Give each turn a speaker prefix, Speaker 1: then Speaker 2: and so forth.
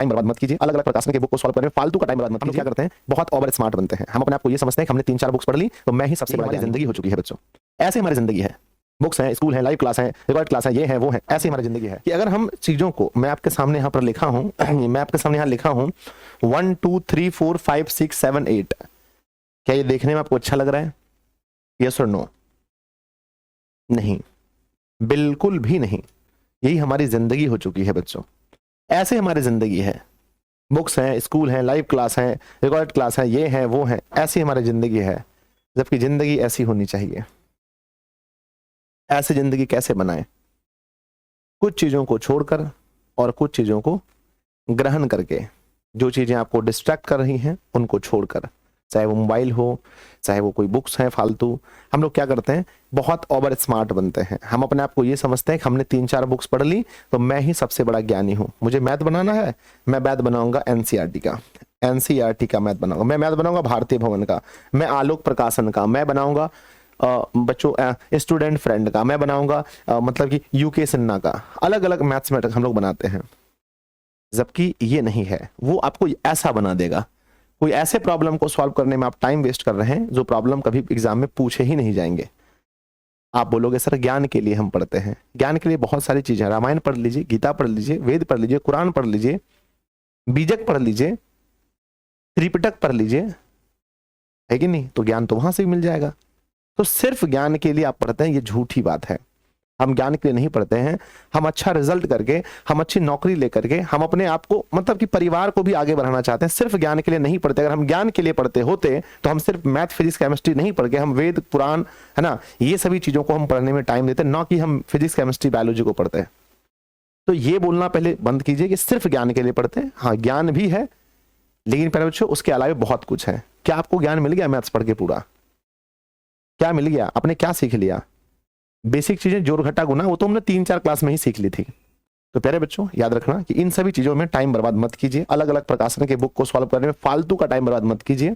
Speaker 1: Time बर्बाद मत कीजिए, अलग अलग प्रकाशन के बुक को सॉल्व करने में फालतू का टाइम बर्बाद मत कीजिए। क्या करते हैं, बहुत ओवर स्मार्ट बनते हैं। हम अपने आप को ये समझते हैं कि हमने 3-4 बुक्स पढ़ ली तो मैं ही सबसे बड़ी जिंदगी हो चुकी है। बच्चों, ऐसे हमारी जिंदगी है। बुक्स हैं, स्कूल है, लाइव क्लास है, रिकॉर्ड क्लास है, ये है वो है, ऐसी हमारी जिंदगी है कि अगर हम चीजों को, मैं आपके सामने यहाँ पर लिखा हूँ मैं आपके सामने यहाँ लिखा हूँ 1 2 3 4 5 6 7 8, क्या ये देखने में आपको अच्छा लग रहा है? यस और नो? नहीं, बिल्कुल भी नहीं। यही हमारी जिंदगी हो चुकी है बच्चों, ऐसे हमारी जिंदगी है। बुक्स हैं, स्कूल है, लाइव क्लास है, रिकॉर्ड क्लास है, ये है वो है, ऐसी हमारी जिंदगी है। जबकि जिंदगी ऐसी होनी चाहिए। ऐसी जिंदगी कैसे बनाएं? कुछ चीजों को छोड़कर और कुछ चीजों को ग्रहण करके। जो चीजें आपको डिस्ट्रैक्ट कर रही हैं उनको छोड़कर, चाहे वो मोबाइल हो, चाहे वो कोई बुक्स हैं फालतू। हम लोग क्या करते हैं, बहुत ओवर स्मार्ट बनते हैं। हम अपने आप को ये समझते हैं कि हमने 3-4 बुक्स पढ़ ली तो मैं ही सबसे बड़ा ज्ञानी हूं। मुझे मैथ बनाना है, मैं मैथ बनाऊंगा एनसीईआरटी का, एनसीईआरटी का मैथ बनाऊंगा, मैं मैथ बनाऊंगा भारतीय भवन का, मैं आलोक प्रकाशन का, मैं बनाऊंगा बच्चों स्टूडेंट फ्रेंड का, मैं बनाऊंगा मतलब कि यूके सिन्हा का। अलग अलग मैथ्स में हम लोग बनाते हैं, जबकि ये नहीं है। वो आपको ऐसा बना देगा। कोई ऐसे प्रॉब्लम को सॉल्व करने में आप टाइम वेस्ट कर रहे हैं जो प्रॉब्लम कभी एग्जाम में पूछे ही नहीं जाएंगे। आप बोलोगे सर ज्ञान के लिए हम पढ़ते हैं। ज्ञान के लिए बहुत सारी चीजें, रामायण पढ़ लीजिए, गीता पढ़ लीजिए, वेद पढ़ लीजिए, कुरान पढ़ लीजिए, बीजक पढ़ लीजिए, त्रिपिटक पढ़ लीजिए, है कि नहीं? तो ज्ञान तो वहां से भी मिल जाएगा। तो सिर्फ ज्ञान के लिए आप पढ़ते हैं, ये झूठी बात है। हम ज्ञान के लिए नहीं पढ़ते हैं। हम अच्छा रिजल्ट करके, हम अच्छी नौकरी लेकर के, हम अपने आप को मतलब कि परिवार को भी आगे बढ़ाना चाहते हैं। सिर्फ ज्ञान के लिए नहीं पढ़ते। अगर हम ज्ञान के लिए पढ़ते होते तो हम सिर्फ मैथ, फिजिक्स, केमिस्ट्री नहीं पढ़ के हम वेद, पुराण, है ना, ये सभी चीजों को हम पढ़ने में टाइम देते, ना कि हम फिजिक्स, केमिस्ट्री, बायोलॉजी को पढ़ते हैं। तो ये बोलना पहले बंद कीजिए कि सिर्फ ज्ञान के लिए पढ़ते हैं। हाँ, ज्ञान भी है, लेकिन पहले बच्चों उसके अलावा बहुत कुछ है। क्या आपको ज्ञान मिल गया मैथ्स पढ़ के पूरा? क्या मिल गया? आपने क्या सीख लिया? बेसिक चीजें, जोड़ घटा गुना, वो तो हमने 3-4 क्लास में ही सीख ली थी। तो प्यारे बच्चों, याद रखना कि इन सभी चीजों में टाइम बर्बाद मत कीजिए। अलग अलग प्रकाशन के बुक को सॉल्व करने में फालतू का टाइम बर्बाद मत कीजिए।